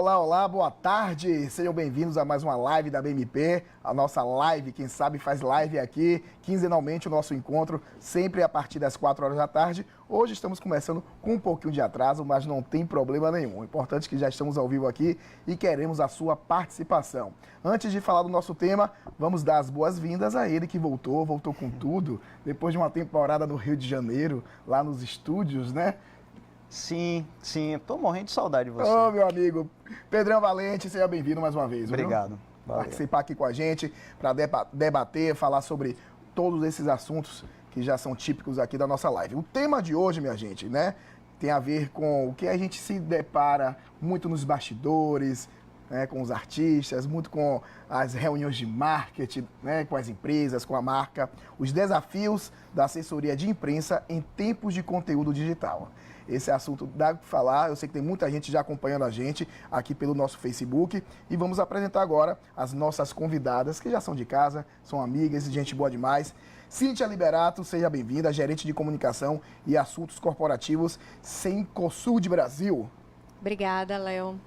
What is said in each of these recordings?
olá, olá, boa tarde. Sejam bem-vindos a mais uma live da BMP. A nossa live, quem sabe faz live aqui, quinzenalmente o nosso encontro, sempre a partir das 4 horas da tarde. Hoje estamos começando com um pouquinho de atraso, mas não tem problema nenhum. O importante é que já estamos ao vivo aqui e queremos a sua participação. Antes de falar do nosso tema, vamos dar as boas-vindas a ele que voltou com tudo, depois de uma temporada no Rio de Janeiro, lá nos estúdios, né? Sim, tô morrendo de saudade de você. Ô, meu amigo, Pedrão Valente, seja bem-vindo mais uma vez. Obrigado. Valeu. Participar aqui com a gente para debater, falar sobre todos esses assuntos que já são típicos aqui da nossa live. O tema de hoje, minha gente, né, tem a ver com o que a gente se depara muito nos bastidores, né, com os artistas, muito com as reuniões de marketing, né, com as empresas, com a marca, os desafios da assessoria de imprensa em tempos de conteúdo digital. Esse assunto dá o que falar, eu sei que tem muita gente já acompanhando a gente aqui pelo nosso Facebook e vamos apresentar agora as nossas convidadas, que já são de casa, são amigas, gente boa demais. Cíntia Liberato, seja bem-vinda, gerente de comunicação e assuntos corporativos Cencosud de Brasil. Obrigada, Léo.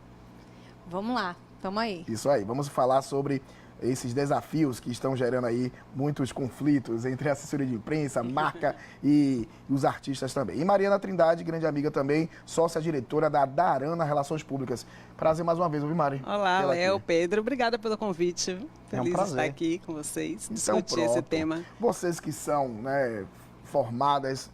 Vamos lá, tamo aí. Isso aí, vamos falar sobre esses desafios que estão gerando aí muitos conflitos entre a assessoria de imprensa, marca e os artistas também. E Mariana Trindade, grande amiga também, sócia-diretora da Darana Relações Públicas. Prazer mais uma vez, ouvir, Mari? Olá, Léo, Pedro, obrada pelo convite. Feliz de estar aqui com vocês, discutir esse tema. Vocês que são, né, formadas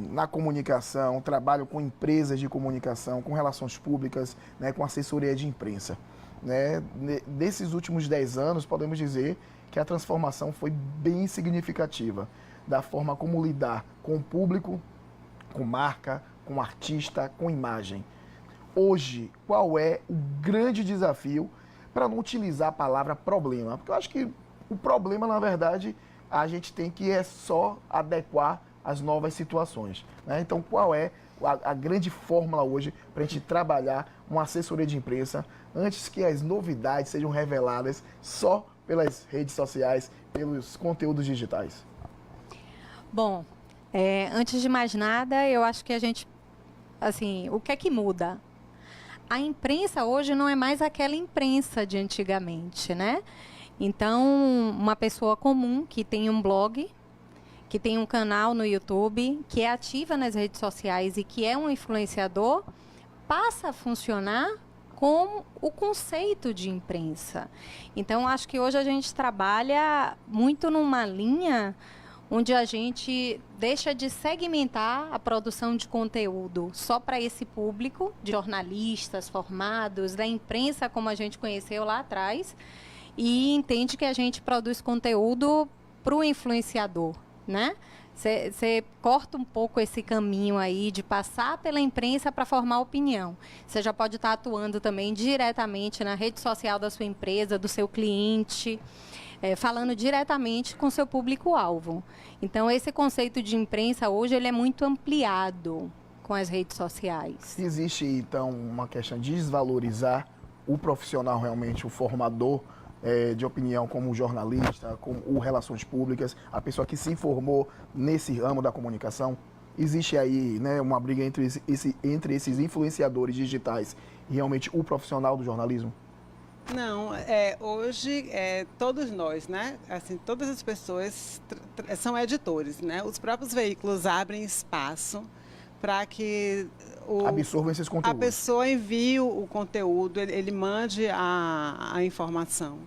na comunicação, trabalham com empresas de comunicação, com relações públicas, né, com assessoria de imprensa. Né? Desses últimos 10 anos, podemos dizer que a transformação foi bem significativa da forma como lidar com o público, com marca, com artista, com imagem. Hoje, qual é o grande desafio, para não utilizar a palavra problema? Porque eu acho que o problema, na verdade, a gente tem que só adequar às novas situações, né? Então, qual é a grande fórmula hoje para a gente trabalhar uma assessoria de imprensa antes que as novidades sejam reveladas só pelas redes sociais, pelos conteúdos digitais? Bom, antes de mais nada, eu acho que a gente, assim, o que é que muda? A imprensa hoje não é mais aquela imprensa de antigamente, né? Então, uma pessoa comum que tem um blog, que tem um canal no YouTube, que é ativa nas redes sociais e que é um influenciador, passa a funcionar com o conceito de imprensa. Então, acho que hoje a gente trabalha muito numa linha onde a gente deixa de segmentar a produção de conteúdo só para esse público, de jornalistas formados, da imprensa como a gente conheceu lá atrás, e entende que a gente produz conteúdo para o influenciador, né? Você corta um pouco esse caminho aí de passar pela imprensa para formar opinião. Você já pode estar atuando também diretamente na rede social da sua empresa, do seu cliente, falando diretamente com seu público-alvo. Então, esse conceito de imprensa hoje ele é muito ampliado com as redes sociais. Existe, então, uma questão de desvalorizar o profissional realmente, o formador de opinião, como jornalista, como o relações públicas, a pessoa que se formou nesse ramo da comunicação? Existe aí, né, uma briga entre esses influenciadores digitais e realmente o profissional do jornalismo? Não, hoje todos nós, né, assim, todas as pessoas são editores, né? Os próprios veículos abrem espaço para que absorvam esses conteúdos. A pessoa envie o conteúdo, ele mande a informação.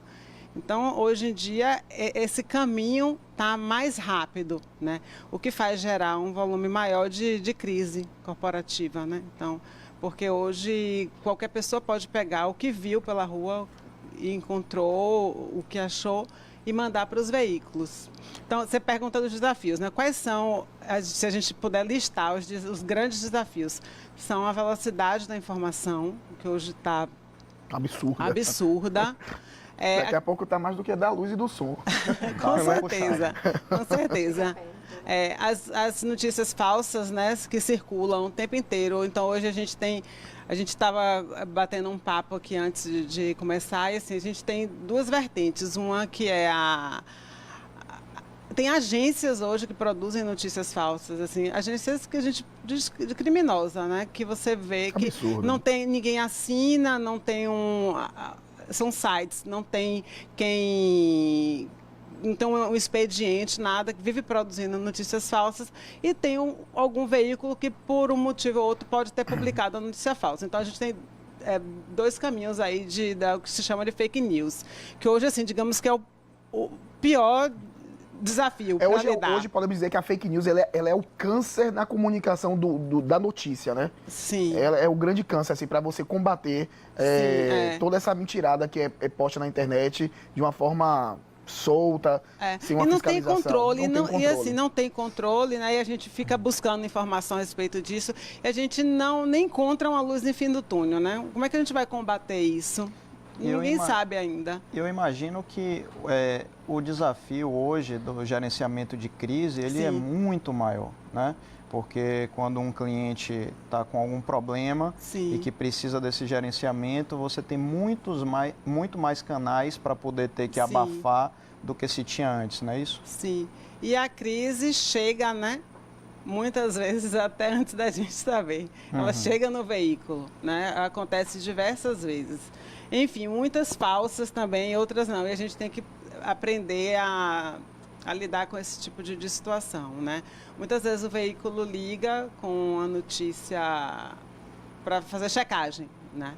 Então, hoje em dia, esse caminho está mais rápido, né? O que faz gerar um volume maior de crise corporativa, né? Então, porque hoje qualquer pessoa pode pegar o que viu pela rua e encontrou, o que achou, e mandar para os veículos. Então, você pergunta dos desafios, né? Quais são, se a gente puder listar os grandes desafios, são a velocidade da informação, que hoje está absurda. Daqui a pouco está mais do que da luz e do som. Com certeza, com certeza. As notícias falsas, né, que circulam o tempo inteiro. Então, hoje a gente estava batendo um papo aqui antes de começar, e assim, a gente tem duas vertentes. Uma que é tem agências hoje que produzem notícias falsas, assim, agências que a gente diz de criminosa, né? Que você vê que Absurdo. não tem, ninguém assina, não tem são sites, não tem quem... Então, um expediente, nada, que vive produzindo notícias falsas e tem algum veículo que, por um motivo ou outro, pode ter publicado a notícia falsa. Então, a gente tem dois caminhos aí que se chama de fake news, que hoje, assim, digamos que é o pior desafio para lidar. Hoje podemos dizer que a fake news ela é o câncer na comunicação da notícia, né? Sim. Ela é o grande câncer, assim, para você combater toda essa mentirada que é posta na internet de uma forma solta, sem uma e não fiscalização. tem controle, E assim, não tem controle, né? E a gente fica buscando informação a respeito disso e a gente nem encontra uma luz no fim do túnel, né? Como é que a gente vai combater isso? Ninguém sabe ainda. Eu imagino que o desafio hoje do gerenciamento de crise, ele é muito maior, né? Porque quando um cliente está com algum problema e que precisa desse gerenciamento, você tem muito mais canais para poder ter que abafar do que se tinha antes, não é isso? Sim. E a crise chega, né? Muitas vezes até antes da gente saber. Ela chega no veículo, né? Acontece diversas vezes. Enfim, muitas falsas também, outras não. E a gente tem que aprender a lidar com esse tipo de situação, né? Muitas vezes o veículo liga com a notícia para fazer checagem, né?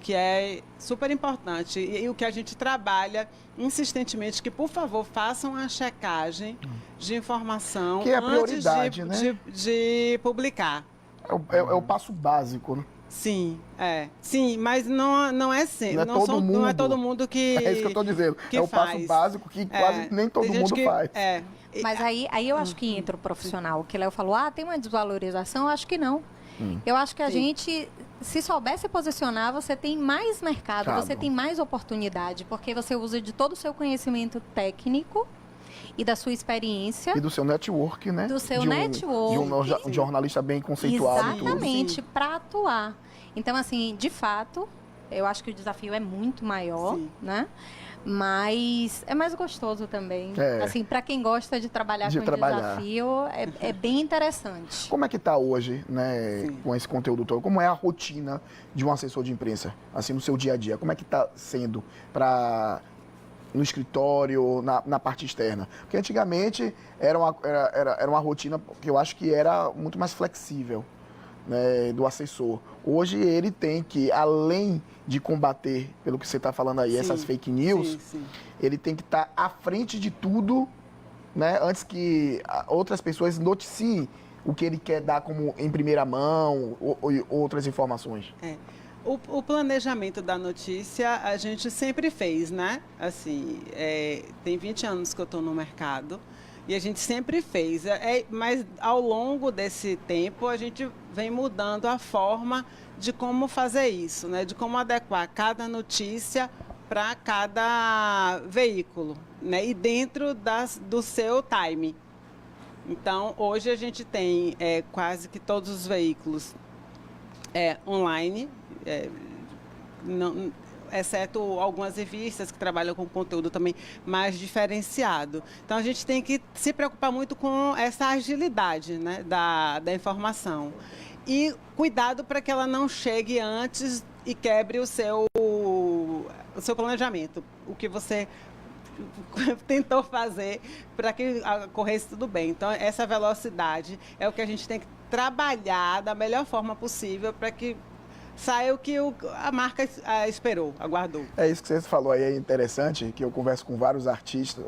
Que é super importante. E o que a gente trabalha insistentemente, que, por favor, façam a checagem de informação que é a prioridade, antes né? de publicar. É o passo básico, né? Sim, Sim, mas não é sempre. Não é todo mundo que É isso que eu estou dizendo. É o passo básico que quase nem todo mundo faz. Mas aí eu acho que entra o profissional. Que Léo falou, tem uma desvalorização? Eu acho que não. Eu acho que a gente, se souber se posicionar, você tem mais mercado, você tem mais oportunidade, porque você usa de todo o seu conhecimento técnico e da sua experiência. E do seu network, né? Do seu network. De um jornalista bem conceituado. Exatamente, para atuar. Então, assim, de fato, eu acho que o desafio é muito maior, né? Mas é mais gostoso também. Assim, para quem gosta de trabalhar com desafio, é bem interessante. Como é que está hoje, né, com esse conteúdo todo? Como é a rotina de um assessor de imprensa, assim, no seu dia a dia? Como é que está sendo no escritório, na parte externa? Porque antigamente era uma rotina que eu acho que era muito mais flexível, né, do assessor. Hoje ele tem que, além de combater, pelo que você está falando aí, essas fake news, ele tem que estar à frente de tudo, né, antes que outras pessoas noticiem o que ele quer dar como em primeira mão ou outras informações. O planejamento da notícia a gente sempre fez, né? Assim, tem 20 anos que eu estou no mercado e a gente sempre fez. Mas ao longo desse tempo a gente vem mudando a forma de como fazer isso, né? De como adequar cada notícia para cada veículo, né? E dentro do seu time. Então, hoje a gente tem quase que todos os veículos online, exceto algumas revistas que trabalham com conteúdo também mais diferenciado. Então, a gente tem que se preocupar muito com essa agilidade, né, da informação. E cuidado para que ela não chegue antes e quebre o seu planejamento, o que você tentou fazer para que corresse tudo bem. Então, essa velocidade é o que a gente tem que trabalhar da melhor forma possível para que saia o que a marca esperou, aguardou. É isso que você falou aí, é interessante, que eu converso com vários artistas,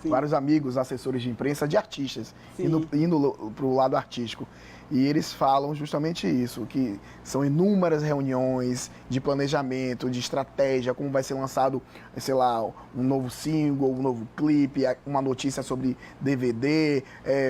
vários amigos, assessores de imprensa de artistas, indo para o lado artístico. E eles falam justamente isso, que são inúmeras reuniões de planejamento, de estratégia, como vai ser lançado, sei lá, um novo single, um novo clipe, uma notícia sobre DVD,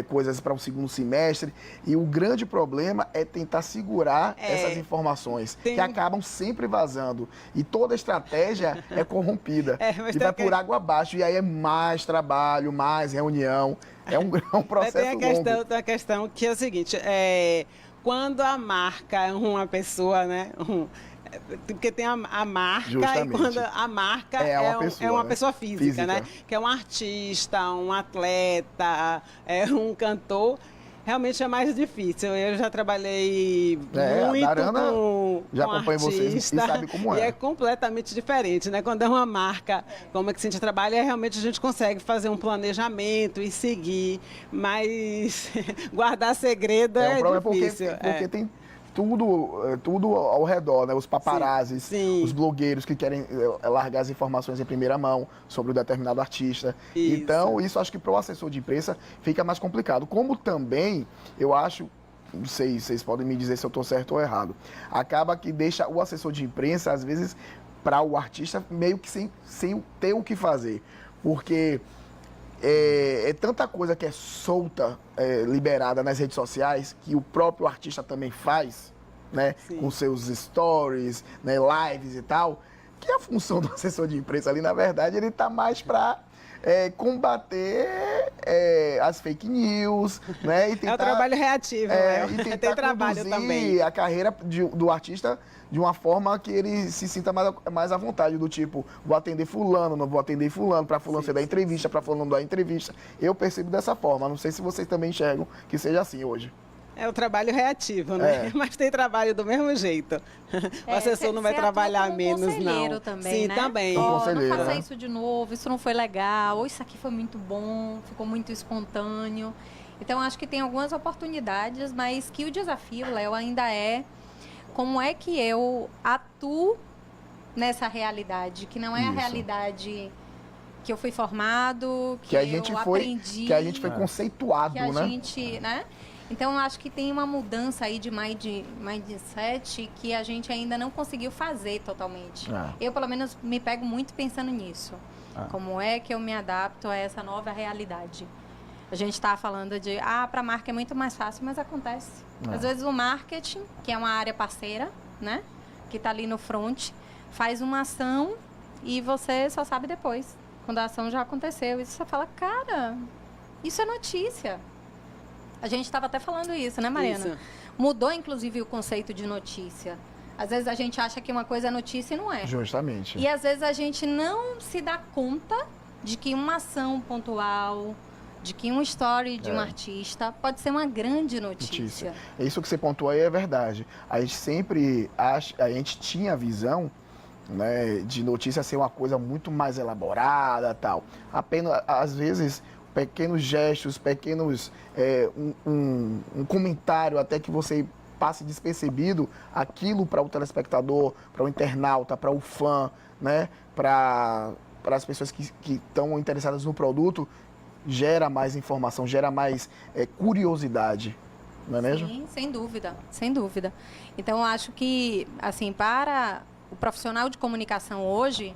coisas para o segundo semestre. E o grande problema é tentar segurar essas informações, que acabam sempre vazando. E toda estratégia é corrompida e vai por água abaixo. E aí é mais trabalho, mais reunião. É um processo longo. Tem a questão que é o seguinte, quando a marca é uma pessoa, né, Porque tem a marca, Justamente. e quando a marca é uma pessoa física, né? Que é um artista, um atleta, um cantor. Realmente é mais difícil. Eu já trabalhei muito já com acompanho vocês e sabe como é. E é completamente diferente, né? Quando é uma marca, como é que a gente trabalha, realmente a gente consegue fazer um planejamento e seguir, mas guardar segredo é difícil. Porque tem tudo ao redor, né? Os paparazzis, Sim. os blogueiros que querem largar as informações em primeira mão sobre um determinado artista. Isso. Então, isso acho que para o assessor de imprensa fica mais complicado. Como também, eu acho, não sei, vocês podem me dizer se eu estou certo ou errado, acaba que deixa o assessor de imprensa, às vezes, para o artista, meio que sem ter o que fazer. Porque é tanta coisa que é solta, liberada nas redes sociais, que o próprio artista também faz, né? Sim. Com seus stories, né? Lives e tal, que a função do assessor de imprensa ali, na verdade, ele está mais para combater as fake news, né? E tentar, é o trabalho reativo, né? E tentar tem trabalho também. a carreira do artista de uma forma que ele se sinta mais à vontade, do tipo, vou atender fulano, não vou atender fulano, para fulano você dar entrevista, para fulano dar entrevista. Eu percebo dessa forma, não sei se vocês também enxergam que seja assim hoje. É o trabalho reativo, né? Mas tem trabalho do mesmo jeito. O assessor não vai trabalhar menos, não. Também, Sim, né? também. Não faça isso de novo, isso não foi legal, ou isso aqui foi muito bom, ficou muito espontâneo. Então, acho que tem algumas oportunidades, mas que o desafio, Léo, ainda é como é que eu atuo nessa realidade, que não é a realidade que eu fui formado, que a gente aprendi. Que a gente foi conceituado, que a gente, né? Então, eu acho que tem uma mudança aí de mindset que a gente ainda não conseguiu fazer totalmente. Eu, pelo menos, me pego muito pensando nisso. Como é que eu me adapto a essa nova realidade? A gente está falando de, para a marca é muito mais fácil, mas acontece. Às vezes o marketing, que é uma área parceira, né? Que está ali no front, faz uma ação e você só sabe depois, quando a ação já aconteceu. E você fala, cara, isso é notícia. A gente estava até falando isso, né, Mariana? Isso. Mudou, inclusive, o conceito de notícia. Às vezes a gente acha que uma coisa é notícia e não é. Justamente. E às vezes a gente não se dá conta de que uma ação pontual, de que um story de um artista pode ser uma grande notícia. Isso que você pontuou aí é verdade. A gente sempre a gente tinha a visão, né, de notícia ser uma coisa muito mais elaborada, tal. Apenas, às vezes, pequenos gestos, pequenos um comentário até que você passe despercebido, aquilo para o telespectador, para o internauta, para o fã, né, para as pessoas que estão interessadas no produto, gera mais informação, gera mais curiosidade, não é mesmo? Sim, sem dúvida, sem dúvida. Então, eu acho que, assim, para o profissional de comunicação hoje,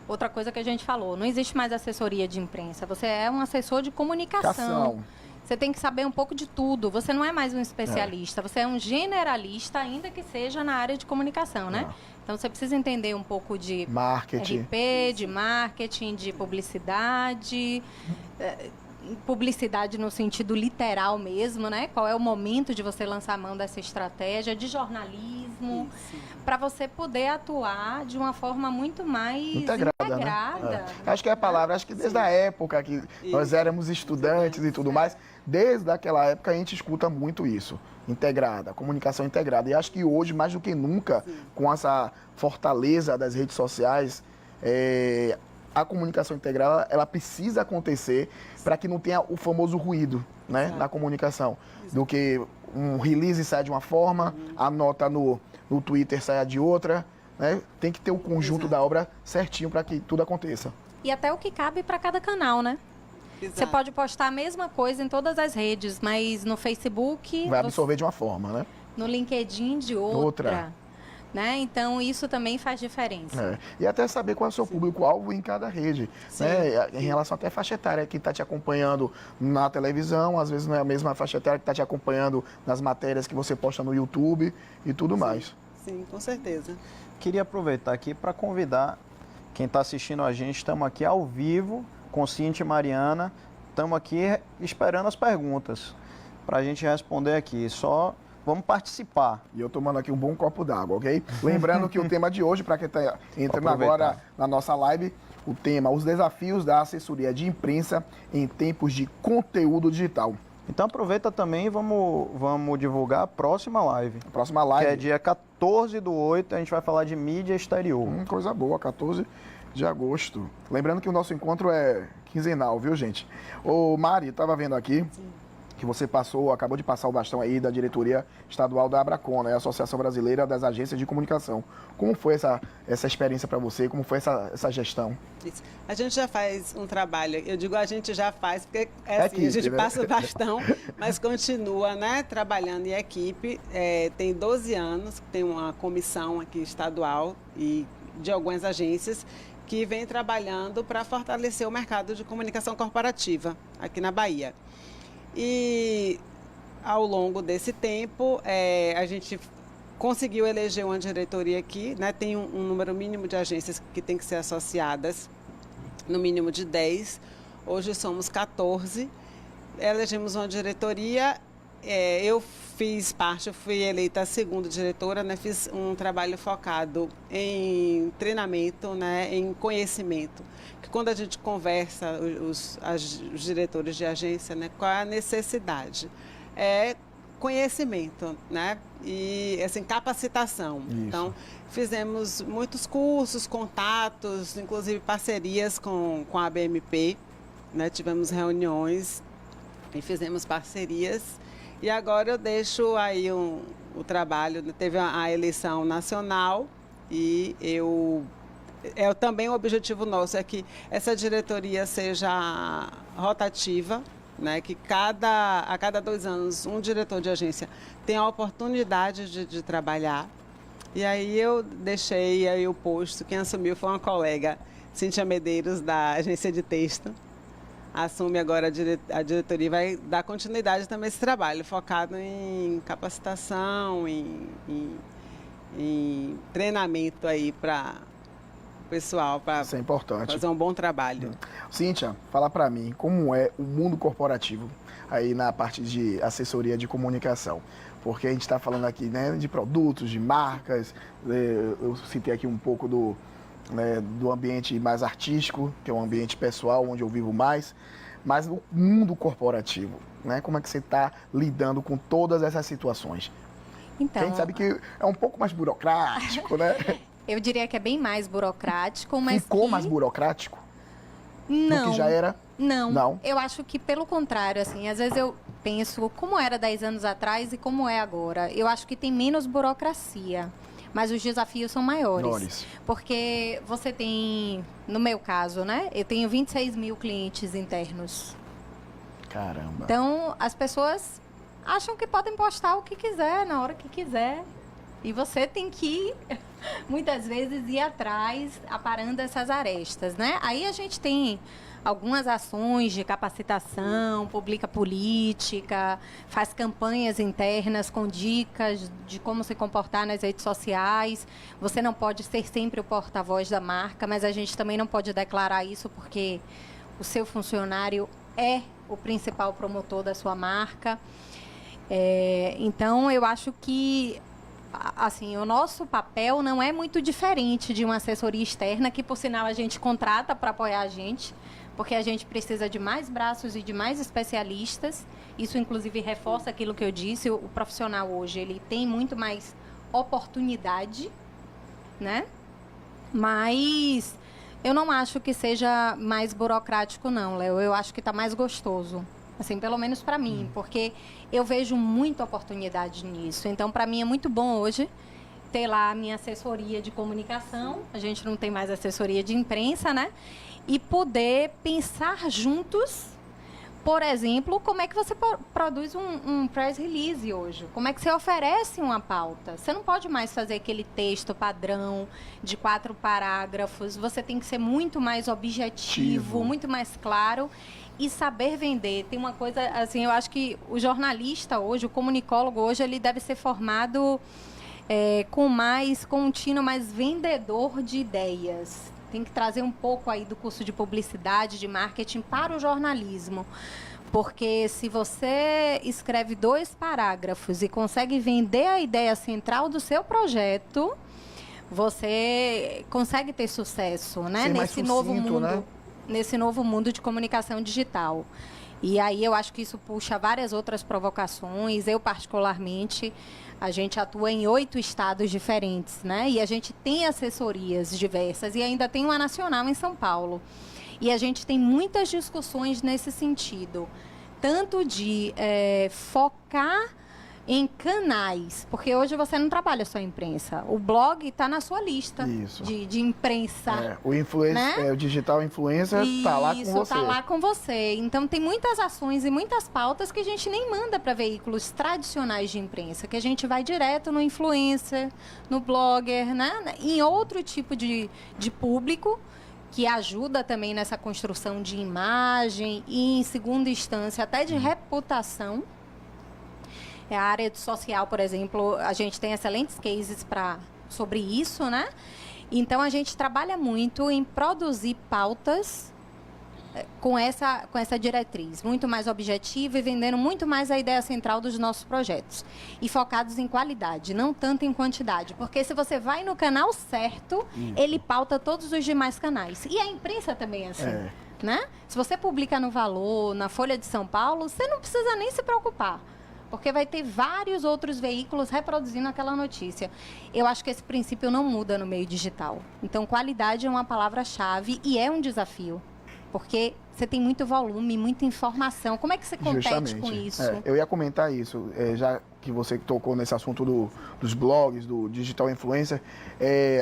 outra coisa que a gente falou, não existe mais assessoria de imprensa, você é um assessor de comunicação. Você tem que saber um pouco de tudo, você não é mais um especialista, você é um generalista, ainda que seja na área de comunicação, né? Então, você precisa entender um pouco de marketing, RP, de marketing, de publicidade, publicidade no sentido literal mesmo, né? Qual é o momento de você lançar a mão dessa estratégia, de jornalismo, para você poder atuar de uma forma muito mais integrada. Né? Acho que é a palavra, acho que desde a época que nós éramos estudantes e tudo mais, desde aquela época a gente escuta muito isso, integrada, comunicação integrada. E acho que hoje, mais do que nunca, com essa fortaleza das redes sociais, a comunicação integrada, ela precisa acontecer para que não tenha o famoso ruído, né, na comunicação. Do que um release saia de uma forma, a nota no Twitter saia de outra, né? Tem que ter o conjunto da obra certinho para que tudo aconteça. E até o que cabe para cada canal, né? Você pode postar a mesma coisa em todas as redes, mas no Facebook... Vai absorver de uma forma, né? No LinkedIn de outra. Né? Então, isso também faz diferença. E até saber qual é o seu público-alvo em cada rede. Né? Em relação até à faixa etária que está te acompanhando na televisão, às vezes não é a mesma faixa etária que está te acompanhando nas matérias que você posta no YouTube e tudo mais. Sim, com certeza. Queria aproveitar aqui para convidar quem está assistindo a gente. Estamos aqui ao vivo com Cíntia e Mariana. Estamos aqui esperando as perguntas para a gente responder aqui. Só vamos participar. E eu tomando aqui um bom copo d'água, ok? Lembrando que o tema de hoje, para quem está entrando agora na nossa live, o tema, os desafios da assessoria de imprensa em tempos de conteúdo digital. Então aproveita também e vamos divulgar a próxima live. A próxima live. Que é dia 14/8, a gente vai falar de mídia exterior. Coisa boa, 14 de agosto. Lembrando que o nosso encontro é quinzenal, viu, gente? Ô, Mari, estava vendo aqui que você acabou de passar o bastão aí da diretoria estadual da Abracon, né? Associação Brasileira das Agências de Comunicação. Como foi essa experiência para você? Como foi essa gestão? Isso. A gente já faz um trabalho, eu digo a gente já faz, porque assim, equipe, a gente né? passa o bastão, mas continua, né, trabalhando em equipe. Tem 12 anos, tem uma comissão aqui estadual e de algumas agências que vem trabalhando para fortalecer o mercado de comunicação corporativa aqui na Bahia. E ao longo desse tempo, a gente conseguiu eleger uma diretoria aqui, né? Tem um número mínimo de agências que tem que ser associadas, no mínimo de 10. Hoje somos 14. Elegemos uma diretoria, eu fui eleita a segunda diretora, né? Fiz um trabalho focado em treinamento, né? Em conhecimento. Que quando a gente conversa, os diretores de agência, né? Qual é a necessidade? É conhecimento, né? E assim, capacitação. Isso. Então, fizemos muitos cursos, contatos, inclusive parcerias com a BMP, né? Tivemos reuniões e fizemos parcerias. E agora eu deixo aí o trabalho, teve a eleição nacional e também o objetivo nosso é que essa diretoria seja rotativa, né, que a cada 2 anos um diretor de agência tenha a oportunidade de trabalhar. E aí eu deixei aí o posto, quem assumiu foi uma colega, Cíntia Medeiros, da agência de texto. Assume agora a diretoria e vai dar continuidade também a esse trabalho, focado em capacitação, em treinamento aí para o pessoal, para isso é importante. Fazer um bom trabalho. Cíntia, fala para mim, como é o mundo corporativo aí na parte de assessoria de comunicação? Porque a gente está falando aqui, né, de produtos, de marcas, eu citei aqui um pouco do ambiente mais artístico, que é um ambiente pessoal, onde eu vivo mais, mas no mundo corporativo, né? Como é que você está lidando com todas essas situações? Então, a gente sabe que é um pouco mais burocrático, né? Eu diria que é bem mais burocrático, mas ficou mais burocrático? Não. Do que já era? Não. Eu acho que pelo contrário, assim, às vezes eu penso como era 10 anos atrás e como é agora. Eu acho que tem menos burocracia. Mas os desafios são maiores. Porque você tem, no meu caso, né? Eu tenho 26 mil clientes internos. Caramba. Então, as pessoas acham que podem postar o que quiser, na hora que quiser. E você tem que, muitas vezes, ir atrás, aparando essas arestas, né? Aí a gente tem algumas ações de capacitação, publica política, faz campanhas internas com dicas de como se comportar nas redes sociais. Você não pode ser sempre o porta-voz da marca, mas a gente também não pode declarar isso porque o seu funcionário é o principal promotor da sua marca. Então, eu acho que assim, o nosso papel não é muito diferente de uma assessoria externa, que, por sinal, a gente contrata para apoiar a gente, porque a gente precisa de mais braços e de mais especialistas. Isso, inclusive, reforça aquilo que eu disse. O profissional hoje, ele tem muito mais oportunidade, né? Mas eu não acho que seja mais burocrático, não, Léo. Eu acho que está mais gostoso. Assim, pelo menos para mim, porque eu vejo muita oportunidade nisso. Então, para mim, é muito bom hoje ter lá a minha assessoria de comunicação. A gente não tem mais assessoria de imprensa, né? E poder pensar juntos, por exemplo, como é que você produz um press release hoje? Como é que você oferece uma pauta? Você não pode mais fazer aquele texto padrão de 4 parágrafos. Você tem que ser muito mais objetivo, muito mais claro e saber vender. Tem uma coisa, assim, eu acho que o jornalista hoje, o comunicólogo hoje, ele deve ser formado com um tino mais vendedor de ideias. Tem que trazer um pouco aí do curso de publicidade, de marketing para o jornalismo. Porque se você escreve 2 parágrafos e consegue vender a ideia central do seu projeto, você consegue ter sucesso, né? Ser mais Nesse novo sucinto, mundo, né? nesse novo mundo de comunicação digital. E aí eu acho que isso puxa várias outras provocações. Eu, particularmente, a gente atua em 8 estados diferentes, né? E a gente tem assessorias diversas e ainda tem uma nacional em São Paulo. E a gente tem muitas discussões nesse sentido, tanto de focar em canais, porque hoje você não trabalha só em imprensa. O blog está na sua lista de imprensa. O influencer, o digital influencer está lá com você. Isso, está lá com você. Então, tem muitas ações e muitas pautas que a gente nem manda para veículos tradicionais de imprensa, que a gente vai direto no influencer, no blogger, né? Em outro tipo de público, que ajuda também nessa construção de imagem e, em segunda instância, até de reputação. A área social, por exemplo, a gente tem excelentes cases sobre isso, né? Então, a gente trabalha muito em produzir pautas com essa diretriz, muito mais objetiva e vendendo muito mais a ideia central dos nossos projetos. E focados em qualidade, não tanto em quantidade. Porque se você vai no canal certo, ele pauta todos os demais canais. E a imprensa também é assim, né? Se você publica no Valor, na Folha de São Paulo, você não precisa nem se preocupar, porque vai ter vários outros veículos reproduzindo aquela notícia. Eu acho que esse princípio não muda no meio digital. Então, qualidade é uma palavra-chave e é um desafio, porque você tem muito volume, muita informação. Como é que você compete com isso? Eu ia comentar isso, já que você tocou nesse assunto dos blogs, do digital influencer,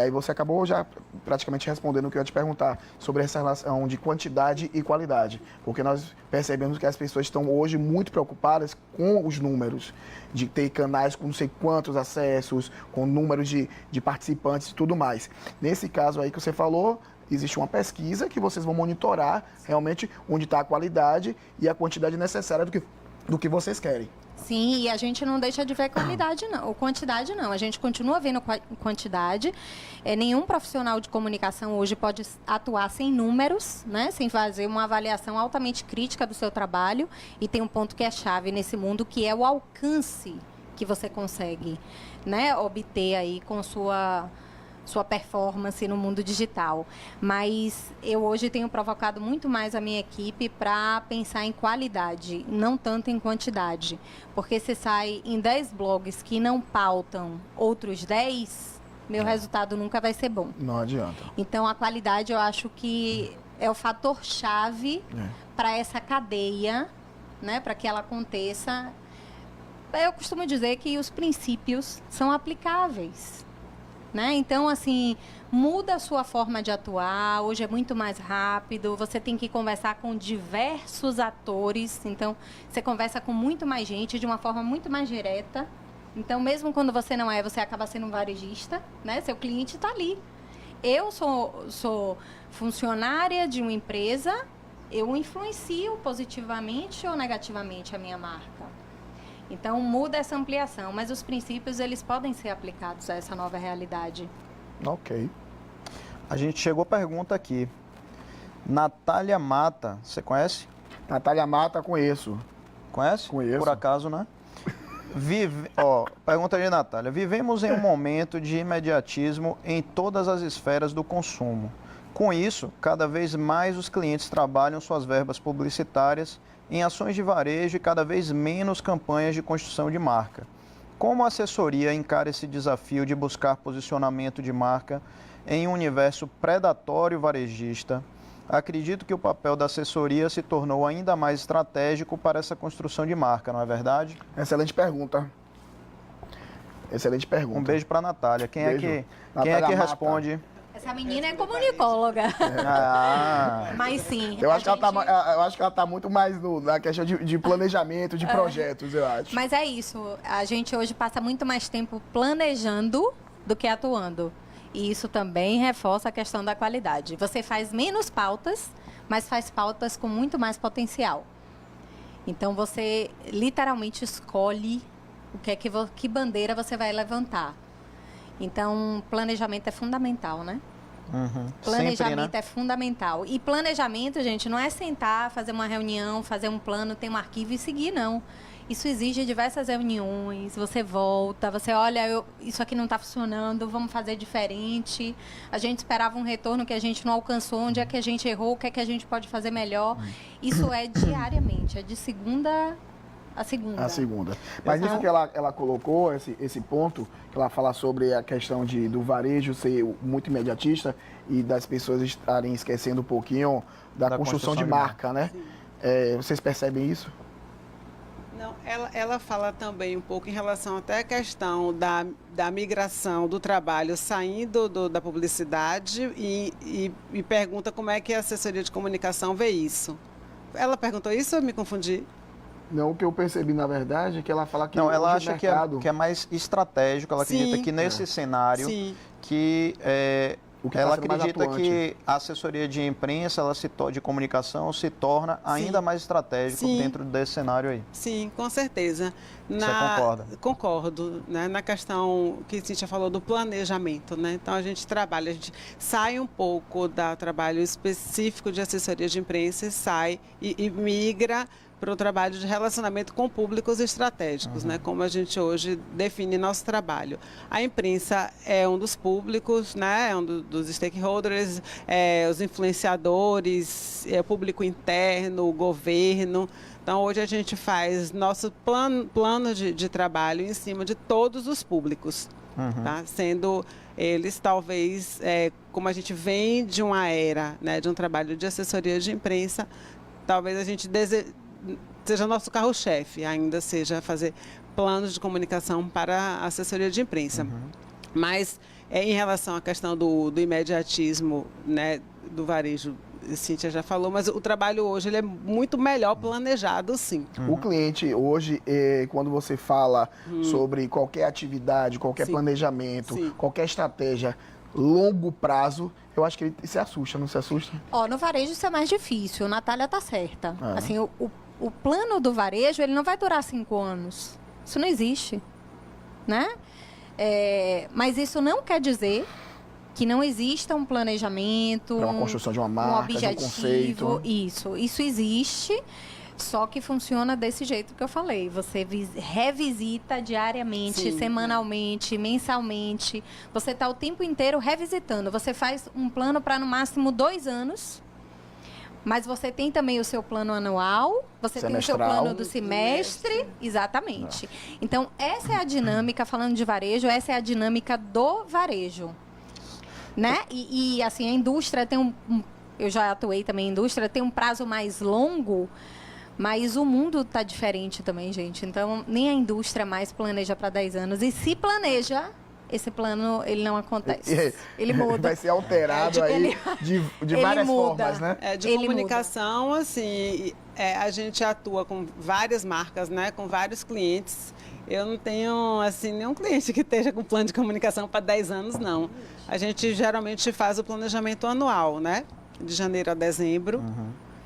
aí você acabou já praticamente respondendo o que eu ia te perguntar sobre essa relação de quantidade e qualidade, porque nós percebemos que as pessoas estão hoje muito preocupadas com os números, de ter canais com não sei quantos acessos, com números de participantes e tudo mais. Nesse caso aí que você falou, existe uma pesquisa que vocês vão monitorar realmente onde está a qualidade e a quantidade necessária do que vocês querem. Sim, e a gente não deixa de ver qualidade não, ou quantidade não. A gente continua vendo quantidade. Nenhum profissional de comunicação hoje pode atuar sem números, né? Sem fazer uma avaliação altamente crítica do seu trabalho. E tem um ponto que é chave nesse mundo, que é o alcance que você consegue, né, obter aí com sua performance no mundo digital. Mas eu hoje tenho provocado muito mais a minha equipe para pensar em qualidade, não tanto em quantidade. Porque se sai em 10 blogs que não pautam outros 10, meu resultado nunca vai ser bom. Não adianta. Então, a qualidade eu acho que é o fator-chave para essa cadeia, né, para que ela aconteça. Eu costumo dizer que os princípios são aplicáveis, né? Então, assim, muda a sua forma de atuar, hoje é muito mais rápido, você tem que conversar com diversos atores, então você conversa com muito mais gente de uma forma muito mais direta. Então, mesmo quando você não você acaba sendo um varejista, né? Seu cliente está ali. Eu sou funcionária de uma empresa, eu influencio positivamente ou negativamente a minha marca. Então, muda essa ampliação, mas os princípios, eles podem ser aplicados a essa nova realidade. Ok. A gente chegou a pergunta aqui. Natália Mata, você conhece? Natália Mata, conheço. Conhece? Conheço. Por acaso, né? Pergunta de Natália. Vivemos em um momento de imediatismo em todas as esferas do consumo. Com isso, cada vez mais os clientes trabalham suas verbas publicitárias em ações de varejo e cada vez menos campanhas de construção de marca. Como a assessoria encara esse desafio de buscar posicionamento de marca em um universo predatório varejista? Acredito que o papel da assessoria se tornou ainda mais estratégico para essa construção de marca, não é verdade? Excelente pergunta. Excelente pergunta. Um beijo para a Natália. Quem é que responde? Essa menina é comunicóloga. Mas sim. Eu acho que ela está muito mais na questão de planejamento, de projetos, eu acho. Mas é isso. A gente hoje passa muito mais tempo planejando do que atuando. E isso também reforça a questão da qualidade. Você faz menos pautas, mas faz pautas com muito mais potencial. Então, você literalmente escolhe que bandeira você vai levantar. Então, planejamento é fundamental, né? Planejamento Sempre, né? é fundamental. E planejamento, gente, não é sentar, fazer uma reunião, fazer um plano, ter um arquivo e seguir, não. Isso exige diversas reuniões, você volta, você olha, isso aqui não está funcionando, vamos fazer diferente. A gente esperava um retorno que a gente não alcançou, onde é que a gente errou, o que é que a gente pode fazer melhor. Isso é diariamente, é de segunda a segunda. A segunda. Mas isso que ela colocou, esse ponto, que ela fala sobre a questão do varejo ser muito imediatista e das pessoas estarem esquecendo um pouquinho da construção de marca, né? Vocês percebem isso? Não, ela fala também um pouco em relação até à questão da migração do trabalho saindo da publicidade e pergunta como é que a assessoria de comunicação vê isso. Ela perguntou isso ou eu me confundi? Não, o que eu percebi, na verdade, é que ela fala que... Não, ela acha mercado... que é mais estratégico, ela acredita que nesse cenário, que... ela acredita que a assessoria de imprensa, de comunicação, se torna ainda mais estratégico dentro desse cenário aí. Sim, com certeza. Você concorda? Concordo, né? Na questão que a Cíntia falou do planejamento, né? Então a gente sai um pouco do trabalho específico de assessoria de imprensa e migra para o trabalho de relacionamento com públicos estratégicos, né? Como a gente hoje define nosso trabalho. A imprensa é um dos públicos, né? É um dos stakeholders, os influenciadores, o público interno, o governo. Então, hoje a gente faz nosso plano de trabalho em cima de todos os públicos, tá? Sendo eles, talvez, como a gente vem de uma era, né, de um trabalho de assessoria de imprensa, talvez a gente seja nosso carro-chefe, ainda seja fazer planos de comunicação para a assessoria de imprensa. Mas, em relação à questão do imediatismo, né, do varejo, a Cíntia já falou, mas o trabalho hoje ele é muito melhor planejado, sim. O cliente hoje, quando você fala sobre qualquer atividade, qualquer planejamento, qualquer estratégia, longo prazo, eu acho que ele se assusta, não se assusta? No varejo isso é mais difícil, Natália tá certa. Assim, o plano do varejo, ele não vai durar 5 anos. Isso não existe, né? Mas isso não quer dizer que não exista um planejamento, para uma construção de uma marca, um objetivo, de um conceito. Isso existe, só que funciona desse jeito que eu falei. Você revisita diariamente, semanalmente, mensalmente. Você está o tempo inteiro revisitando. Você faz um plano para no máximo 2 anos. Mas você tem também o seu plano anual, você tem o seu plano do semestre, exatamente. Então, essa é a dinâmica, falando de varejo, essa é a dinâmica do varejo. Né? E assim, a indústria tem eu já atuei também em indústria, tem um prazo mais longo, mas o mundo está diferente também, gente. Então, nem a indústria mais planeja para 10 anos. E se planeja, esse plano, ele não acontece. Ele muda. Vai ser alterado de várias formas, né? De comunicação, assim, a gente atua com várias marcas, né? Com vários clientes. Eu não tenho, assim, nenhum cliente que esteja com plano de comunicação para 10 anos, não. A gente geralmente faz o planejamento anual, né? De janeiro a dezembro.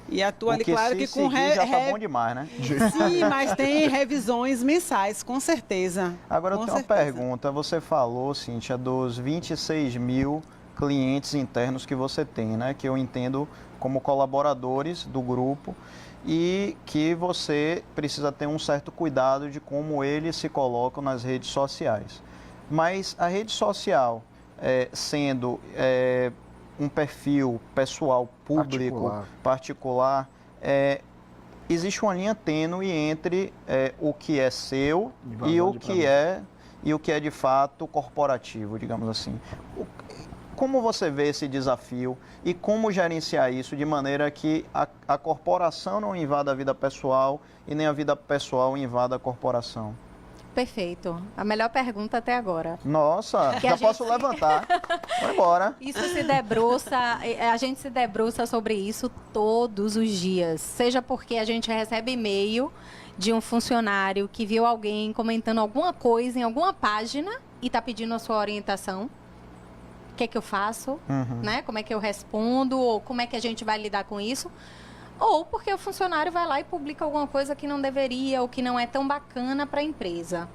E atua ali, claro que com... já tá bom demais, né? Sim, mas tem revisões mensais, com certeza. Agora, eu tenho uma pergunta. Você falou, Cíntia, dos 26 mil clientes internos que você tem, né? Que eu entendo como colaboradores do grupo e que você precisa ter um certo cuidado de como eles se colocam nas redes sociais. Mas a rede social, sendo um perfil pessoal, público, particular, existe uma linha tênue entre o que é seu e o que é de fato corporativo, digamos assim. Como você vê esse desafio e como gerenciar isso de maneira que a corporação não invada a vida pessoal e nem a vida pessoal invada a corporação? Perfeito. A melhor pergunta até agora. Nossa, já posso levantar. Vai embora. Isso se debruça, a gente se debruça sobre isso todos os dias. Seja porque a gente recebe e-mail de um funcionário que viu alguém comentando alguma coisa em alguma página e está pedindo a sua orientação. O que é que eu faço? Né? Como é que eu respondo? Ou como é que a gente vai lidar com isso? Ou porque o funcionário vai lá e publica alguma coisa que não deveria ou que não é tão bacana para a empresa.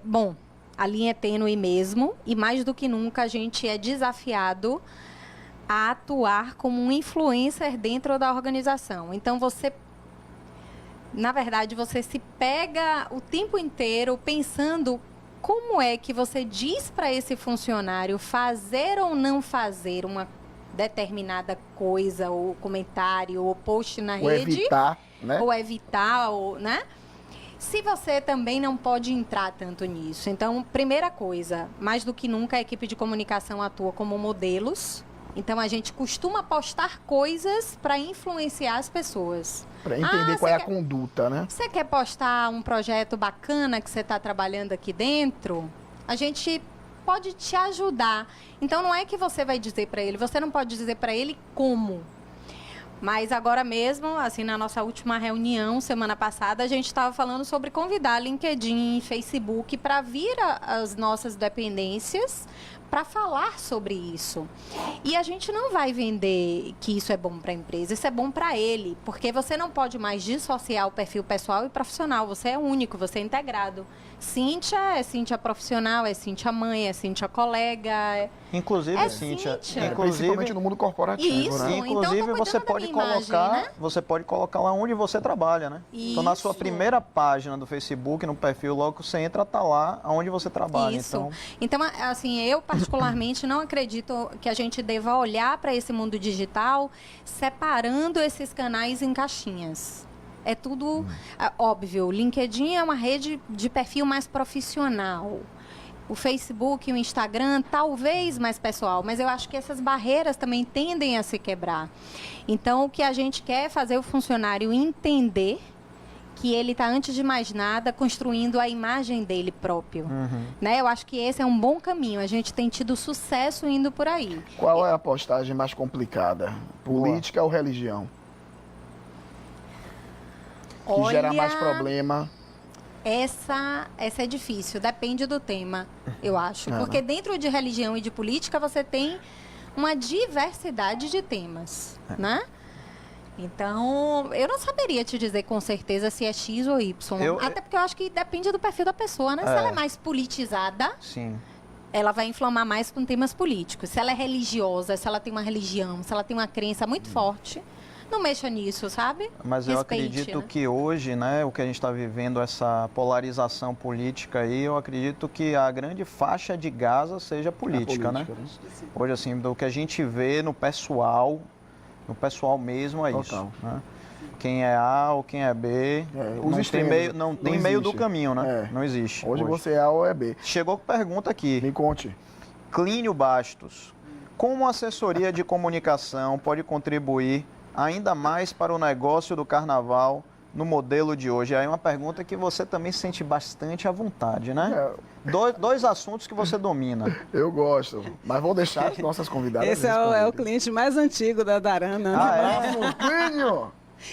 Bom, A linha é tênue mesmo, e mais do que nunca a gente é desafiado a atuar como um influencer dentro da organização. Então, na verdade, você se pega o tempo inteiro pensando como é que você diz para esse funcionário fazer ou não fazer uma determinada coisa, ou comentário, ou post na rede. Evitar, né? Ou evitar, né? Se você também não pode entrar tanto nisso. Então, primeira coisa, mais do que nunca a equipe de comunicação atua como modelos. Então, a gente costuma postar coisas para influenciar as pessoas. Para entender qual é a conduta, né? Você quer postar um projeto bacana que você está trabalhando aqui dentro? A gente pode te ajudar. Então, não é que você vai dizer para ele, você não pode dizer para ele como. Mas agora mesmo, assim, na nossa última reunião, semana passada, a gente estava falando sobre convidar LinkedIn e Facebook para vir às nossas dependências para falar sobre isso. E a gente não vai vender que isso é bom para a empresa, isso é bom para ele, porque você não pode mais dissociar o perfil pessoal e profissional, você é único, você é integrado. Cíntia é Cíntia profissional, é Cíntia mãe, é Cíntia colega. Inclusive, Cíntia, principalmente no mundo corporativo, isso, né? Inclusive, então, você pode colocar, imagem, né? você pode colocar lá onde você trabalha, né? Isso. Então, na sua primeira página do Facebook, no perfil, logo que você entra, tá lá onde você trabalha. Isso. Então, assim, eu particularmente não acredito que a gente deva olhar para esse mundo digital separando esses canais em caixinhas. É tudo óbvio. O LinkedIn é uma rede de perfil mais profissional. O Facebook e o Instagram, talvez mais pessoal, mas eu acho que essas barreiras também tendem a se quebrar. Então, o que a gente quer é fazer o funcionário entender que ele está, antes de mais nada, construindo a imagem dele próprio. Né? Eu acho que esse é um bom caminho. A gente tem tido sucesso indo por aí. Qual é a postagem mais complicada? Política ou religião? Que gera mais problema. Essa é difícil, depende do tema, eu acho. Porque dentro de religião e de política você tem uma diversidade de temas, né? Então, eu não saberia te dizer com certeza se é X ou Y. Até porque eu acho que depende do perfil da pessoa, né? Se ela é mais politizada, sim, ela vai inflamar mais com temas políticos. Se ela é religiosa, se ela tem uma religião, se ela tem uma crença muito forte, não mexa nisso, sabe? Mas eu acredito que hoje, né, o que a gente está vivendo, essa polarização política aí, eu acredito que a grande faixa de Gaza seja política, né? Hoje, assim, do que a gente vê no pessoal mesmo é isso. Né? Quem é A ou quem é B, não tem meio do caminho, né? Não existe. Hoje você é A ou é B. Chegou com pergunta aqui. Me conte. Clínio Bastos. Como a assessoria de comunicação pode contribuir ainda mais para o negócio do carnaval no modelo de hoje? Aí é uma pergunta que você também se sente bastante à vontade, né? Dois assuntos que você domina. Eu gosto, mas vou deixar as nossas convidadas. Esse é o cliente mais antigo da Darana. Clínio!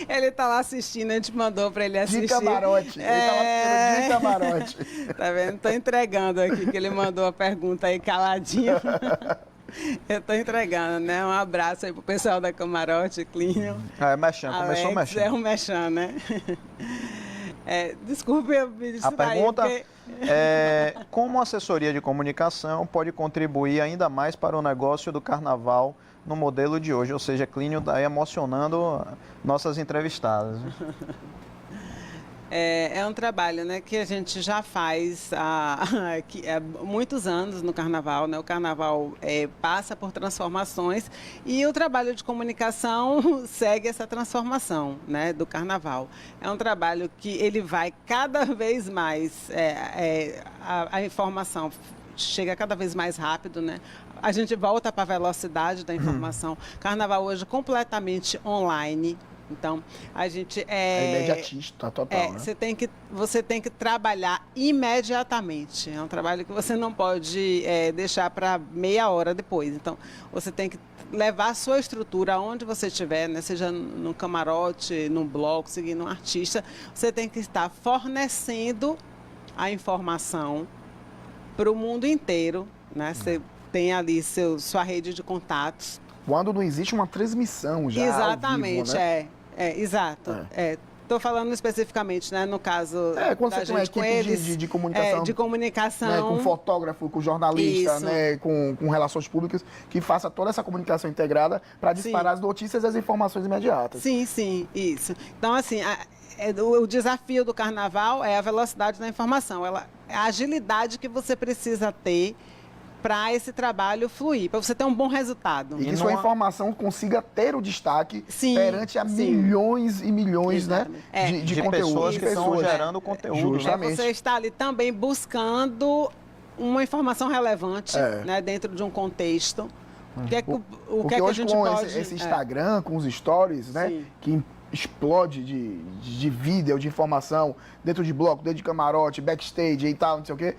Ele tá lá assistindo, a gente mandou para ele assistir. De camarote. Ele tá lá de camarote. Tá vendo? Tô entregando aqui, que ele mandou a pergunta aí caladinho. Eu tô entregando, né? Um abraço aí pro pessoal da Camarote, Clínio. Começou mexendo. É um mexão, né? Desculpe eu me distrair. A pergunta é: como a assessoria de comunicação pode contribuir ainda mais para o negócio do carnaval no modelo de hoje? Ou seja, Clínio está emocionando nossas entrevistadas. É um trabalho, né, que a gente já faz há muitos anos no Carnaval. Né? O Carnaval passa por transformações e o trabalho de comunicação segue essa transformação, né, do Carnaval. É um trabalho que ele vai cada vez mais, a informação chega cada vez mais rápido, né? A gente volta para a velocidade da informação. Carnaval hoje completamente online. Então, a gente é imediatista, total, né? Você tem que trabalhar imediatamente. É um trabalho que você não pode deixar para meia hora depois. Então, você tem que levar a sua estrutura aonde você estiver, né? Seja no camarote, no bloco, seguindo um artista. Você tem que estar fornecendo a informação para o mundo inteiro, né? Você tem ali sua rede de contatos. Quando não existe uma transmissão já. Exatamente, ao vivo, né? exato. Estou falando especificamente, né, no caso quando da você tem uma gente com equipe eles, de comunicação, de comunicação, né, com fotógrafo, com jornalista, Isso. né, com relações públicas, que faça toda essa comunicação integrada para disparar as notícias e as informações imediatas. Sim, sim, isso. Então, assim, o desafio do carnaval é a velocidade da informação, a agilidade que você precisa ter para esse trabalho fluir, para você ter um bom resultado. E que sua informação consiga ter o destaque perante a milhões e milhões, né, de conteúdo. Pessoas que estão gerando conteúdo. Justamente. Você está ali também buscando uma informação relevante, né, dentro de um contexto. O que é que a gente pode... esse Instagram, com os stories, né, que explode de vídeo, de informação, dentro de bloco, dentro de camarote, backstage e tal, não sei o quê.